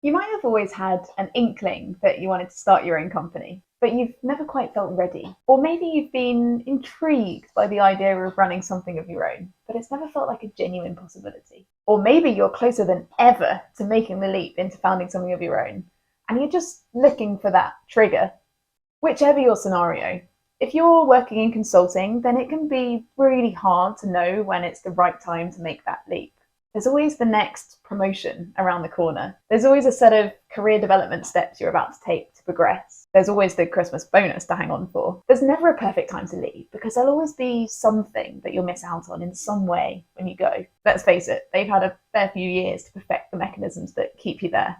You might have always had an inkling that you wanted to start your own company, but you've never quite felt ready. Or maybe you've been intrigued by the idea of running something of your own, but it's never felt like a genuine possibility. Or maybe you're closer than ever to making the leap into founding something of your own, and you're just looking for that trigger. Whichever your scenario, if you're working in consulting, then it can be really hard to know when it's the right time to make that leap. There's always the next promotion around the corner. There's always a set of career development steps you're about to take to progress. There's always the Christmas bonus to hang on for. There's never a perfect time to leave because there'll always be something that you'll miss out on in some way when you go. Let's face it, they've had a fair few years to perfect the mechanisms that keep you there.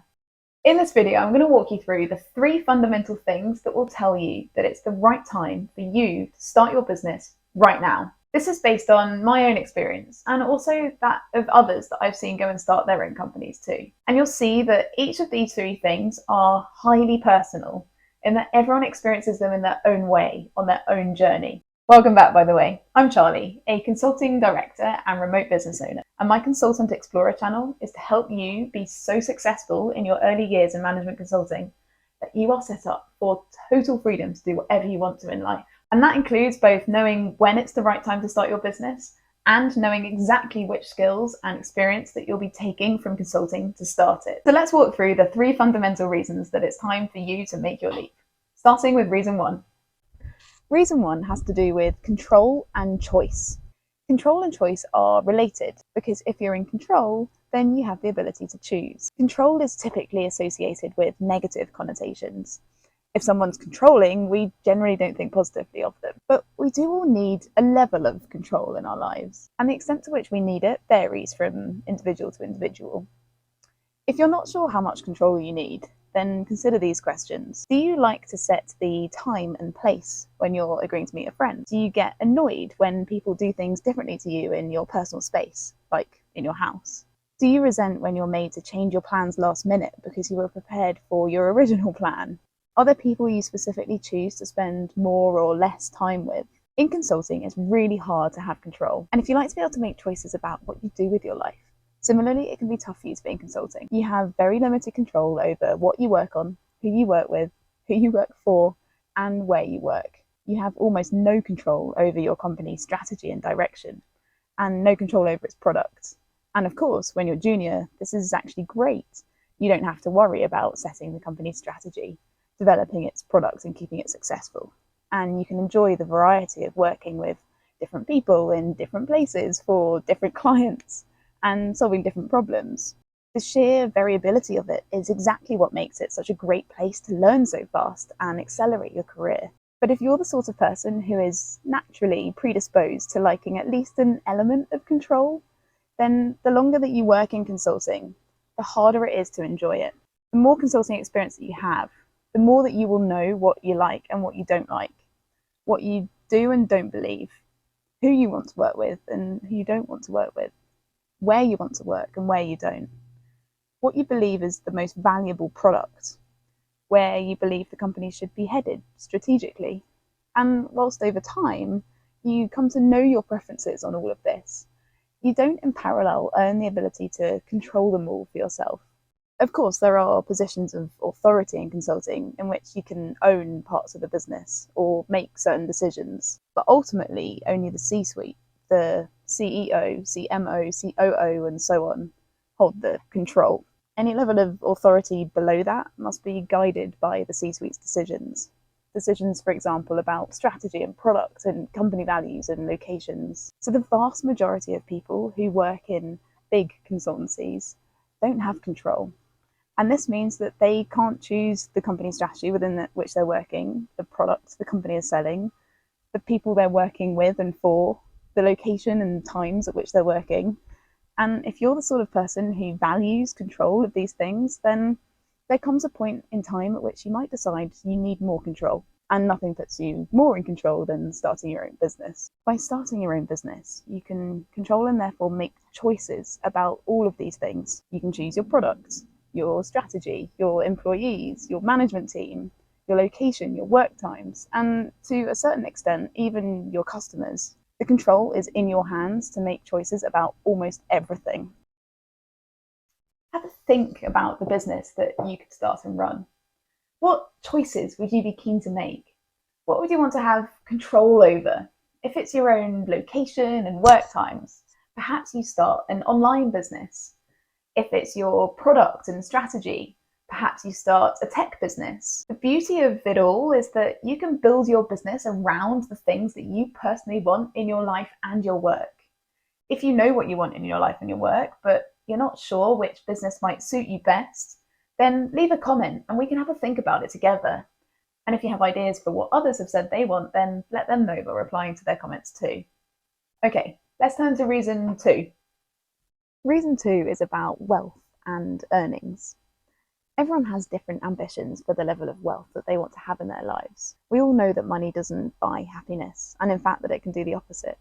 In this video, I'm going to walk you through the 3 fundamental things that will tell you that it's the right time for you to start your business right now. This is based on my own experience and also that of others that I've seen go and start their own companies too. And you'll see that each of these 3 things are highly personal in that everyone experiences them in their own way on their own journey. Welcome back, by the way. I'm Charlie, a consulting director and remote business owner, and my Consultant Explorer channel is to help you be so successful in your early years in management consulting that you are set up for total freedom to do whatever you want to in life. And that includes both knowing when it's the right time to start your business and knowing exactly which skills and experience that you'll be taking from consulting to start it. So let's walk through the 3 fundamental reasons that it's time for you to make your leap. Starting with reason 1. Reason 1 has to do with control and choice. Control and choice are related because if you're in control, then you have the ability to choose. Control is typically associated with negative connotations. If someone's controlling, we generally don't think positively of them. But we do all need a level of control in our lives, and the extent to which we need it varies from individual to individual. If you're not sure how much control you need, then consider these questions. Do you like to set the time and place when you're agreeing to meet a friend? Do you get annoyed when people do things differently to you in your personal space, like in your house? Do you resent when you're made to change your plans last minute because you were prepared for your original plan? Are there people you specifically choose to spend more or less time with? In consulting, it's really hard to have control. And if you like to be able to make choices about what you do with your life, similarly, it can be tough for you to be in consulting. You have very limited control over what you work on, who you work with, who you work for, and where you work. You have almost no control over your company's strategy and direction, and no control over its product. And of course, when you're junior, this is actually great. You don't have to worry about setting the company's strategy, developing its product and keeping it successful. And you can enjoy the variety of working with different people in different places for different clients and solving different problems. The sheer variability of it is exactly what makes it such a great place to learn so fast and accelerate your career. But if you're the sort of person who is naturally predisposed to liking at least an element of control, then the longer that you work in consulting, the harder it is to enjoy it. The more consulting experience that you have, the more that you will know what you like and what you don't like, what you do and don't believe, who you want to work with and who you don't want to work with, where you want to work and where you don't, what you believe is the most valuable product, where you believe the company should be headed strategically. And whilst over time, you come to know your preferences on all of this, you don't in parallel earn the ability to control them all for yourself. Of course, there are positions of authority in consulting in which you can own parts of the business or make certain decisions, but ultimately only the C-suite, the CEO, CMO, COO, and so on, hold the control. Any level of authority below that must be guided by the C-suite's decisions. Decisions, for example, about strategy and product and company values and locations. So the vast majority of people who work in big consultancies don't have control. And this means that they can't choose the company strategy within which they're working, the product the company is selling, the people they're working with and for, the location and times at which they're working. And if you're the sort of person who values control of these things, then there comes a point in time at which you might decide you need more control. And nothing puts you more in control than starting your own business. By starting your own business, you can control and therefore make choices about all of these things. You can choose your products, your strategy, your employees, your management team, your location, your work times, and to a certain extent, even your customers. The control is in your hands to make choices about almost everything. have a think about the business that you could start and run. What choices would you be keen to make? What would you want to have control over? If it's your own location and work times, perhaps you start an online business. If it's your product and strategy, perhaps you start a tech business. The beauty of it all is that you can build your business around the things that you personally want in your life and your work. If you know what you want in your life and your work, but you're not sure which business might suit you best, then leave a comment and we can have a think about it together. And if you have ideas for what others have said they want, then let them know by replying to their comments too. Okay, let's turn to reason 2. Reason 2 is about wealth and earnings. Everyone has different ambitions for the level of wealth that they want to have in their lives. We all know that money doesn't buy happiness, and in fact that it can do the opposite.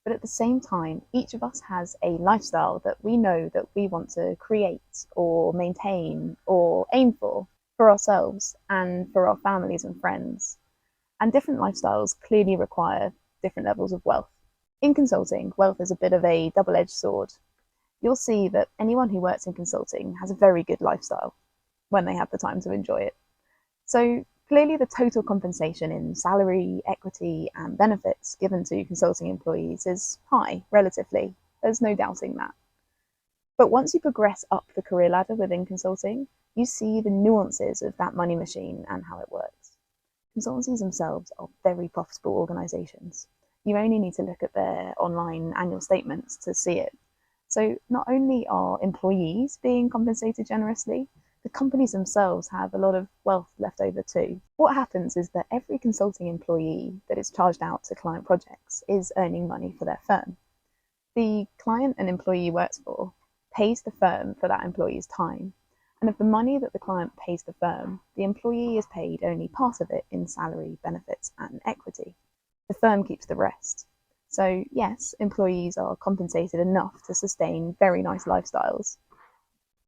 But at the same time, each of us has a lifestyle that we know that we want to create or maintain or aim for ourselves and for our families and friends. And different lifestyles clearly require different levels of wealth. In consulting, wealth is a bit of a double-edged sword. You'll see that anyone who works in consulting has a very good lifestyle when they have the time to enjoy it. So clearly the total compensation in salary, equity and benefits given to consulting employees is high, relatively. There's no doubting that. But once you progress up the career ladder within consulting, you see the nuances of that money machine and how it works. Consultancies themselves are very profitable organisations. You only need to look at their online annual statements to see it. So not only are employees being compensated generously, the companies themselves have a lot of wealth left over too. What happens is that every consulting employee that is charged out to client projects is earning money for their firm. The client an employee works for pays the firm for that employee's time, and of the money that the client pays the firm, the employee is paid only part of it in salary, benefits and equity. The firm keeps the rest. So yes, employees are compensated enough to sustain very nice lifestyles.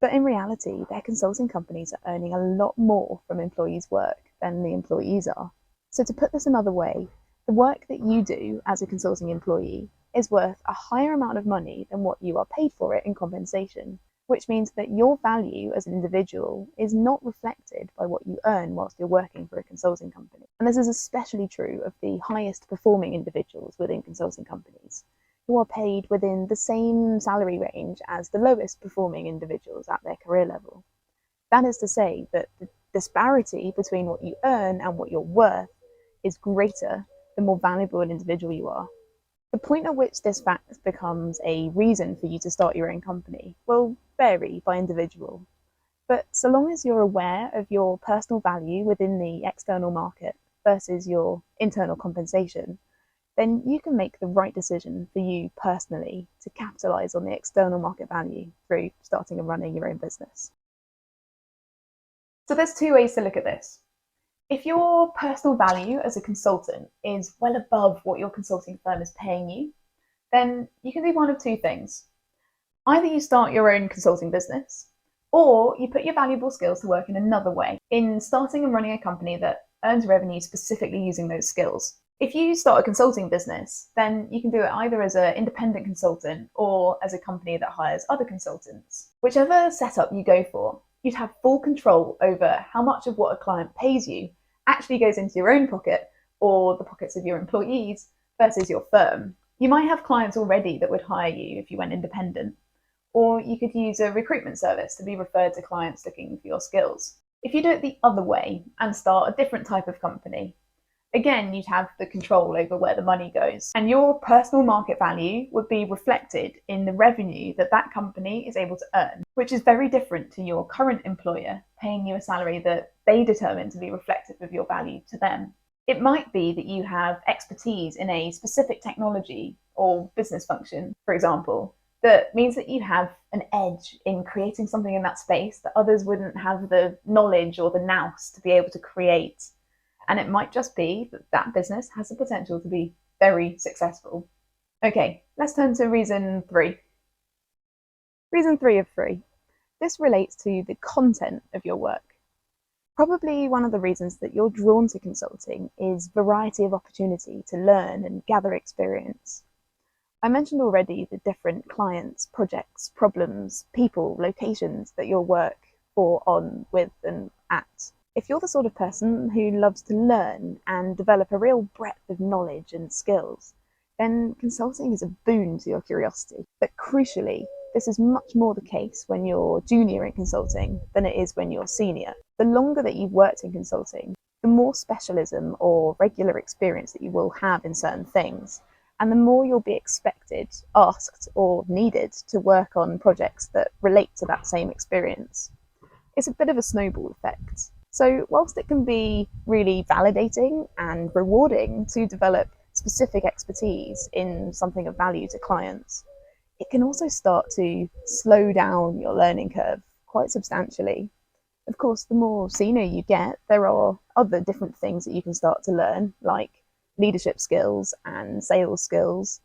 But in reality, their consulting companies are earning a lot more from employees' work than the employees are. So to put this another way, the work that you do as a consulting employee is worth a higher amount of money than what you are paid for it in compensation, which means that your value as an individual is not reflected by what you earn whilst you're working for a consulting company. And this is especially true of the highest performing individuals within consulting companies, who are paid within the same salary range as the lowest performing individuals at their career level. That is to say that the disparity between what you earn and what you're worth is greater the more valuable an individual you are. The point at which this fact becomes a reason for you to start your own company will vary by individual. But so long as you're aware of your personal value within the external market versus your internal compensation, then you can make the right decision for you personally to capitalize on the external market value through starting and running your own business. So there's 2 ways to look at this. If your personal value as a consultant is well above what your consulting firm is paying you, then you can do one of 2 things. Either you start your own consulting business, or you put your valuable skills to work in another way, in starting and running a company that earns revenue specifically using those skills. If you start a consulting business, then you can do it either as an independent consultant or as a company that hires other consultants. Whichever setup you go for, you'd have full control over how much of what a client pays you actually goes into your own pocket or the pockets of your employees versus your firm. You might have clients already that would hire you if you went independent, or you could use a recruitment service to be referred to clients looking for your skills. If you do it the other way and start a different type of company, again, you'd have the control over where the money goes, and your personal market value would be reflected in the revenue that that company is able to earn, which is very different to your current employer paying you a salary that they determine to be reflective of your value to them. It might be that you have expertise in a specific technology or business function, for example, that means that you have an edge in creating something in that space that others wouldn't have the knowledge or the nous to be able to create. And it might just be that that business has the potential to be very successful. Okay, let's turn to reason 3. Reason 3 of 3. This relates to the content of your work. Probably one of the reasons that you're drawn to consulting is variety of opportunity to learn and gather experience. I mentioned already the different clients, projects, problems, people, locations that you'll work for, on, with, and at. If you're the sort of person who loves to learn and develop a real breadth of knowledge and skills, then consulting is a boon to your curiosity. But crucially, this is much more the case when you're junior in consulting than it is when you're senior. The longer that you've worked in consulting, the more specialism or regular experience that you will have in certain things, and the more you'll be expected, asked, or needed to work on projects that relate to that same experience. It's a bit of a snowball effect. So whilst it can be really validating and rewarding to develop specific expertise in something of value to clients, it can also start to slow down your learning curve quite substantially. Of course, the more senior you get, there are other different things that you can start to learn, like leadership skills and sales skills.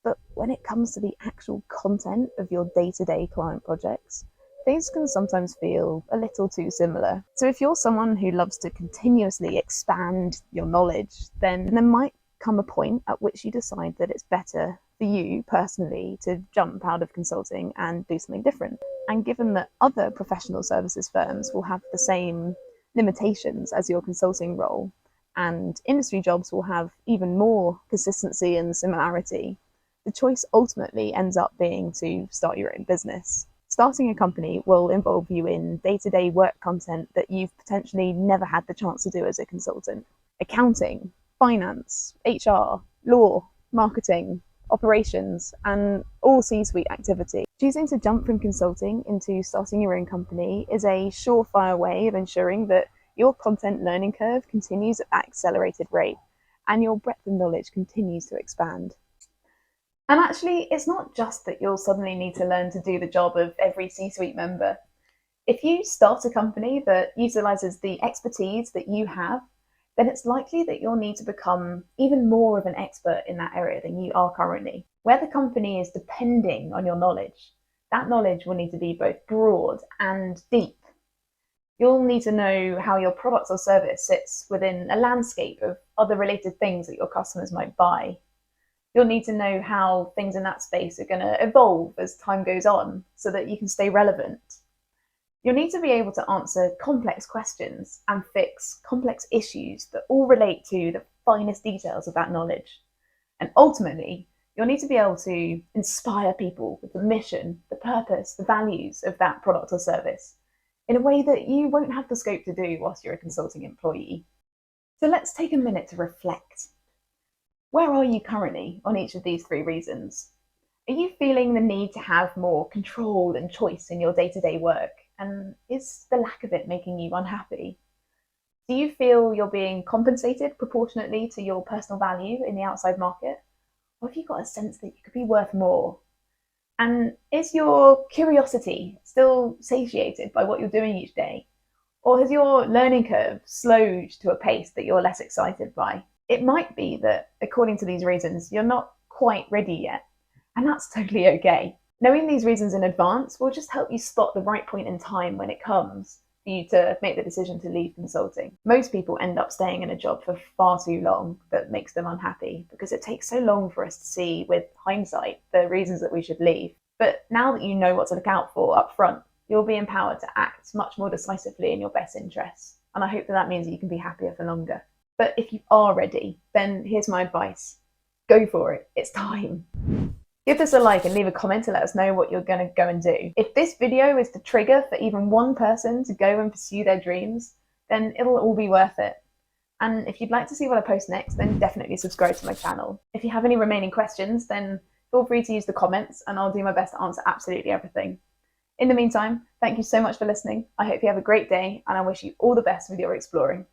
But when it comes to the actual content of your day-to-day client projects, things can sometimes feel a little too similar. So if you're someone who loves to continuously expand your knowledge, then there might come a point at which you decide that it's better for you personally to jump out of consulting and do something different. And given that other professional services firms will have the same limitations as your consulting role, and industry jobs will have even more consistency and similarity, the choice ultimately ends up being to start your own business. Starting a company will involve you in day-to-day work content that you've potentially never had the chance to do as a consultant. Accounting, finance, HR, law, marketing, operations, and all C-suite activity. Choosing to jump from consulting into starting your own company is a surefire way of ensuring that your content learning curve continues at that accelerated rate and your breadth of knowledge continues to expand. And actually, it's not just that you'll suddenly need to learn to do the job of every C-suite member. If you start a company that utilizes the expertise that you have, then it's likely that you'll need to become even more of an expert in that area than you are currently. Where the company is depending on your knowledge, that knowledge will need to be both broad and deep. You'll need to know how your product or service sits within a landscape of other related things that your customers might buy. You'll need to know how things in that space are going to evolve as time goes on so that you can stay relevant. You'll need to be able to answer complex questions and fix complex issues that all relate to the finest details of that knowledge. And ultimately, you'll need to be able to inspire people with the mission, the purpose, the values of that product or service in a way that you won't have the scope to do whilst you're a consulting employee. So let's take a minute to reflect. Where are you currently on each of these three reasons? Are you feeling the need to have more control and choice in your day-to-day work? And is the lack of it making you unhappy? Do you feel you're being compensated proportionately to your personal value in the outside market? Or have you got a sense that you could be worth more? And is your curiosity still satiated by what you're doing each day? Or has your learning curve slowed to a pace that you're less excited by? It might be that, according to these reasons, you're not quite ready yet, and that's totally okay. Knowing these reasons in advance will just help you spot the right point in time when it comes for you to make the decision to leave consulting. Most people end up staying in a job for far too long that makes them unhappy because it takes so long for us to see with hindsight the reasons that we should leave. But now that you know what to look out for up front, you'll be empowered to act much more decisively in your best interests. And I hope that means you can be happier for longer. But if you are ready, then here's my advice. Go for it. It's time. Give this a like and leave a comment to let us know what you're going to go and do. If this video is the trigger for even one person to go and pursue their dreams, then it'll all be worth it. And if you'd like to see what I post next, then definitely subscribe to my channel. If you have any remaining questions, then feel free to use the comments and I'll do my best to answer absolutely everything. In the meantime, thank you so much for listening. I hope you have a great day and I wish you all the best with your exploring.